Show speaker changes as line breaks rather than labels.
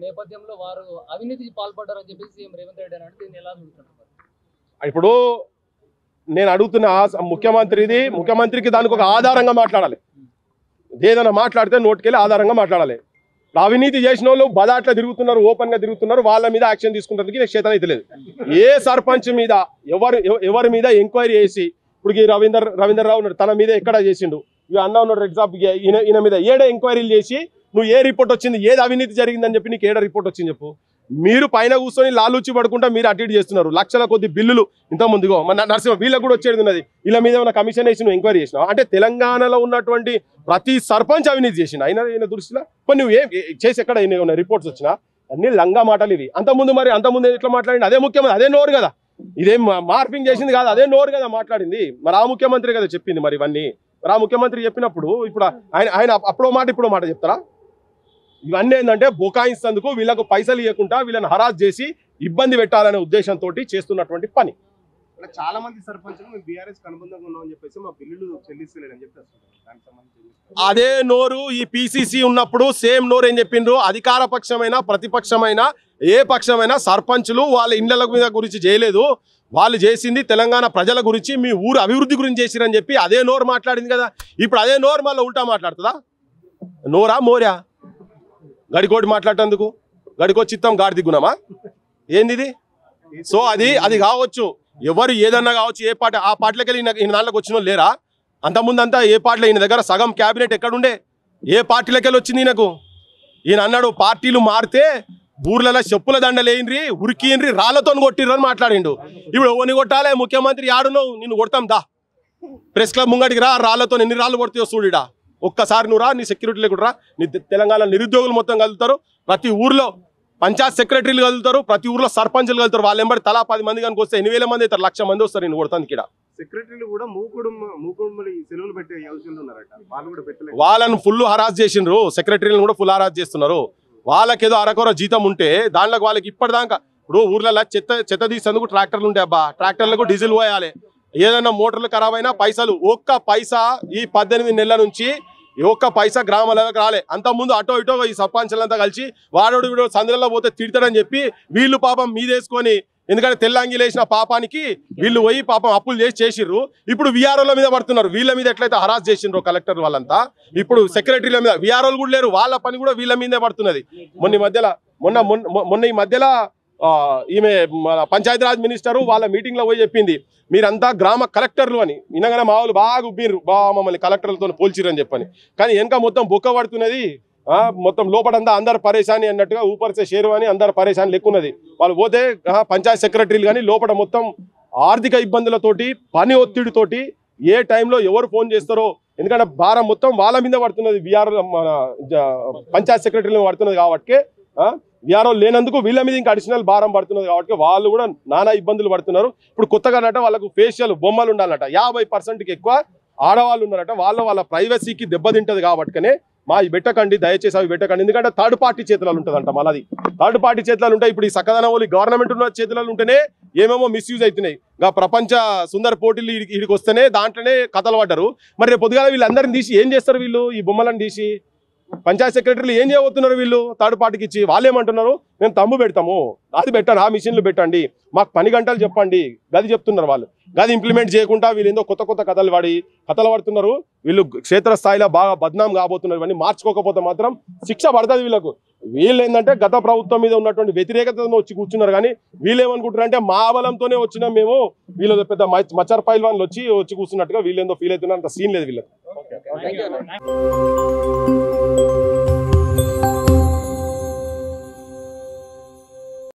నేపథ్యంలో వారు అవినీతికి పాల్పడ్డారని చెప్పేసి సీఎం రేవంత్ రెడ్డి అని దీన్ని ఎలా చూస్తున్నారు?
ఇప్పుడు నేను అడుగుతున్న ముఖ్యమంత్రికి దానికి ఒక ఆధారంగా మాట్లాడాలి. ఏదైనా మాట్లాడితే నోటికెళ్ళి ఆధారంగా మాట్లాడాలి. అవినీతి చేసిన వాళ్ళు బదాట్లా తిరుగుతున్నారు, ఓపెన్ గా తిరుగుతున్నారు, వాళ్ళ మీద యాక్షన్ తీసుకుంటానికి నాకు చేతన అయితే లేదు. ఏ సర్పంచ్ మీద ఎవరి మీద ఎంక్వైరీ చేసి ఇప్పుడు రవీందర్ రావు ఉన్నాడు, తన మీద ఎక్కడ చేసిండు, ఇక అన్న ఉన్నాడు ఎగ్జాంపుల్ ఈయన మీద ఏడ ఎంక్వైరీలు చేసి నువ్వు ఏ రిపోర్ట్ వచ్చింది, ఏది అవినీతి జరిగిందని చెప్పి నీకు ఏడ రిపోర్ట్ వచ్చింది చెప్పు. మీరు పైన కూర్చొని లాలూచి పడుకుంటా మీరు అటు ఇటు చేస్తున్నారు. లక్షల కొద్ది బిల్లులు ఇంతకుముందుగో మన నరసింహ వీళ్ళకి కూడా వచ్చేది ఉన్నది. వీళ్ళ మీద ఏమైనా కమిషన్ వేసి నువ్వు ఎంక్వైరీ చేసినావు అంటే తెలంగాణలో ఉన్నటువంటి ప్రతి సర్పంచ్ అవినీతి చేసిన ఆయన దృష్టిలో కొన్ని నువ్వు ఏం చేసి ఎక్కడ రిపోర్ట్స్ వచ్చినా అన్ని లంగా మాటలు ఇవి. అంతకుముందు ఎట్లా మాట్లాడింది అదే ముఖ్యమంత్రి, అదే నోరు కదా, ఇదేం మార్పింగ్ చేసింది కాదు, అదే నోరు కదా మాట్లాడింది. మరి ఆ ముఖ్యమంత్రి కదా చెప్పింది. మరి ఇవన్నీ మరి ఆ ముఖ్యమంత్రి చెప్పినప్పుడు ఇప్పుడు ఆయన అప్పుడో మాట ఇప్పుడో మాట చెప్తారా? ఇవన్నీ ఏంటంటే బుకాయిస్తందుకు వీళ్ళకు పైసలు ఇవ్వకుండా వీళ్ళని హరాజ్ చేసి ఇబ్బంది పెట్టాలనే ఉద్దేశంతో చేస్తున్నటువంటి పని.
చాలా మంది సర్పంచులు బీఆర్ఎస్ అనుబంధంగా ఉన్నామని చెప్పేసి మా బిల్లులు చెల్లిస్తలేదని చెప్పేసి
అదే నోరు ఈ పిసిసి ఉన్నప్పుడు సేమ్ నోరు ఏం చెప్పిండ్రు, అధికార పక్షమైన ప్రతిపక్షమైన ఏ పక్షమైనా సర్పంచులు వాళ్ళ ఇండ్ల మీద గురించి చేయలేదు, వాళ్ళు చేసింది తెలంగాణ ప్రజల గురించి మీ ఊరు అభివృద్ధి గురించి చేసిరని చెప్పి అదే నోరు మాట్లాడింది కదా. ఇప్పుడు అదే నోరు మళ్ళీ ఉల్టా మాట్లాడుతుందా? నోరా మోరా? గడికోటి మాట్లాడేందుకు గడికో చిత్తం గాడి దిగునామా ఏంది ఇది? సో అది కావచ్చు, ఎవరు ఏదన్నా కావచ్చు, ఏ పార్టీ ఆ పార్టీలకి వెళ్ళి ఈయన దాంట్లోకి వచ్చిన లేరా? అంతకుముందంతా ఏ పార్టీలో ఈయన దగ్గర సగం క్యాబినెట్ ఎక్కడుండే, ఏ పార్టీలకి వెళ్ళి వచ్చింది ఈయనకు? ఈయన అన్నాడు పార్టీలు మారితే ఊర్లలో చెప్పుల దండలేయినరి ఉరికిండ్రి రాళ్లతో కొట్టిర్రు అని మాట్లాడిండు. ఇప్పుడు ఓని కొట్టాలే ముఖ్యమంత్రి ఆడున్నావు, నిన్ను కొడతాం దా ప్రెస్ క్లబ్ ముంగడికి రా, రాళ్లతో ఎన్ని రాళ్ళు కొడితే చూడిడా ఒక్కసారి నువ్వు రా, నీ సెక్యూరిటీ లేకుండా రా. నీ తెలంగాణ నిరుద్యోగులు మొత్తం కలుగుతారు, ప్రతి ఊర్లో పంచాయత్ సెక్రటరీలు కలుగుతారు, ప్రతి ఊర్లో సర్పంచులు కలుగుతారు. వాళ్ళు ఎంబడి తలా 10 మంది కనుక వస్తే 8,000 మంది అవుతారు, 1,00,000 మంది వస్తారు నేను కొడతాను ఇక్కడ.
సెక్రటరీలు కూడా మూకుడు సెలవులు పెట్టే యోచనలు ఉన్నారట, వాళ్ళు కూడా పెట్టలేదు.
వాళ్ళని ఫుల్ హరాస్ చేసిండ్రు, సెక్రటరీలను కూడా ఫుల్ హరాస్ చేస్తున్నారు. వాళ్ళకేదో అరకొర జీతం ఉంటే దాంట్లోకి వాళ్ళకి ఇప్పటిదాకా ఇప్పుడు ఊర్లలో చెత్త తీసేందుకు ట్రాక్టర్లు ఉంటాయి అబ్బా, ట్రాక్టర్లకు డీజిల్ పోయాలి, ఏదైనా మోటార్లు ఖరాబ్ అయినా పైసలు, ఒక్క పైసా ఈ 18 నెలల నుంచి ఒక్క పైసా గ్రామాలకు రాలే. అంతకుముందు అటో ఇటో ఈ సర్పంచులంతా కలిసి వాడోడు వీడో సందులలో పోతే తిడతాడని చెప్పి వీళ్ళు పాపం మీదేసుకొని, ఎందుకంటే తెల్లంగిలు వేసిన పాపానికి వీళ్ళు పోయి పాపం అప్పులు చేసిర్రు. ఇప్పుడు విఆర్ఓల మీద పడుతున్నారు. వీళ్ళ మీద ఎట్లయితే హరాస్ చేసిండ్రో కలెక్టర్ వాళ్ళంతా, ఇప్పుడు సెక్రటరీల మీద విఆర్ఓలు కూడా లేరు, వాళ్ళ పని కూడా వీళ్ళ మీదే పడుతున్నది. మొన్న ఈ మధ్యలో ఈమె పంచాయతీరాజ్ మినిస్టరు వాళ్ళ మీటింగ్లో పోయి చెప్పింది మీరంతా గ్రామ కలెక్టర్లు అని. వినగానే మా వాళ్ళు బాగా ఉబ్బిర్రు, మమ్మల్ని కలెక్టర్లతో పోల్చిరని చెప్పని. కానీ వెనక మొత్తం బొక్క పడుతున్నది, మొత్తం లోపడంతా అందరు పరేషాని అన్నట్టుగా ఊపరిసే షేరు అని అందరు పరేషాని లెక్కున్నది. వాళ్ళు పోతే పంచాయత్ సెక్రటరీలు కానీ లోపల మొత్తం ఆర్థిక ఇబ్బందులతోటి పని ఒత్తిడితోటి ఏ టైంలో ఎవరు ఫోన్ చేస్తారో, ఎందుకంటే భారం మొత్తం వాళ్ళ మీద పడుతున్నది, విఆర్ పంచాయత్ సెక్రటరీలు పడుతున్నది కాబట్టి విఆర్ఓ లేనందుకు వీళ్ళ మీద ఇంకా అడిషనల్ భారం పడుతున్నది కాబట్టి వాళ్ళు కూడా నానా ఇబ్బందులు పడుతున్నారు. ఇప్పుడు కొత్తగా వాళ్ళకు ఫేషియల్ బొమ్మలు ఉండాలట, 50%కి ఎక్కువ ఆడవాళ్ళు ఉన్నారట, వాళ్ళ ప్రైవసీకి దెబ్బతింటది కాబట్టినే మా పెట్టకండి, దయచేసి అవి పెట్టకండి. ఎందుకంటే థర్డ్ పార్టీ చేతులలో ఉంటుందంట. మళ్ళీ థర్డ్ పార్టీ చేతులలో ఉంటాయి. ఇప్పుడు ఈ సక్కదనం వాళ్ళు గవర్నమెంట్ ఉన్న చేతులలో ఉంటేనే ఏమేమో మిస్యూజ్ అవుతున్నాయి. ఇంకా ప్రపంచ సుందర పోటీలు వీడికి వస్తేనే దాంట్లోనే కథలు పడ్డారు. మరి రేపు పొద్దుగాల వీళ్ళందరినీ తీసి ఏం చేస్తారు? వీళ్ళు ఈ బొమ్మలను తీసి పంచాయత్ సెక్రటరీలు ఏం చేయబోతున్నారు? వీళ్ళు థర్డ్ పార్టీకి ఇచ్చి వాళ్ళు ఏమంటున్నారు, మేము తమ్ము పెడతాము, అది పెట్టండి, ఆ మిషన్లు పెట్టండి, మాకు పని గంటలు చెప్పండి, గది చెప్తున్నారు. వాళ్ళు గది ఇంప్లిమెంట్ చేయకుండా వీళ్ళు ఏందో కొత్త కథలు పడుతున్నారు. వీళ్ళు క్షేత్రస్థాయిలో బాగా బద్నాం కాబోతున్నారు. ఇవన్నీ మార్చుకోకపోతే మాత్రం శిక్ష పడుతుంది వీళ్ళకు. వీళ్ళు ఏంటంటే గత ప్రభుత్వం మీద ఉన్నటువంటి వ్యతిరేకతను వచ్చి కూర్చున్నారు. కానీ వీళ్ళు ఏమనుకుంటారు అంటే మా బలంతోనే వచ్చినాం మేము, వీళ్ళు పెద్ద మచ్చర్ పైల్వాన్లు వచ్చి కూర్చున్నట్టుగా వీళ్ళు ఏందో ఫీల్ అవుతున్నారు. అంత సీన్ లేదు వీళ్ళకి.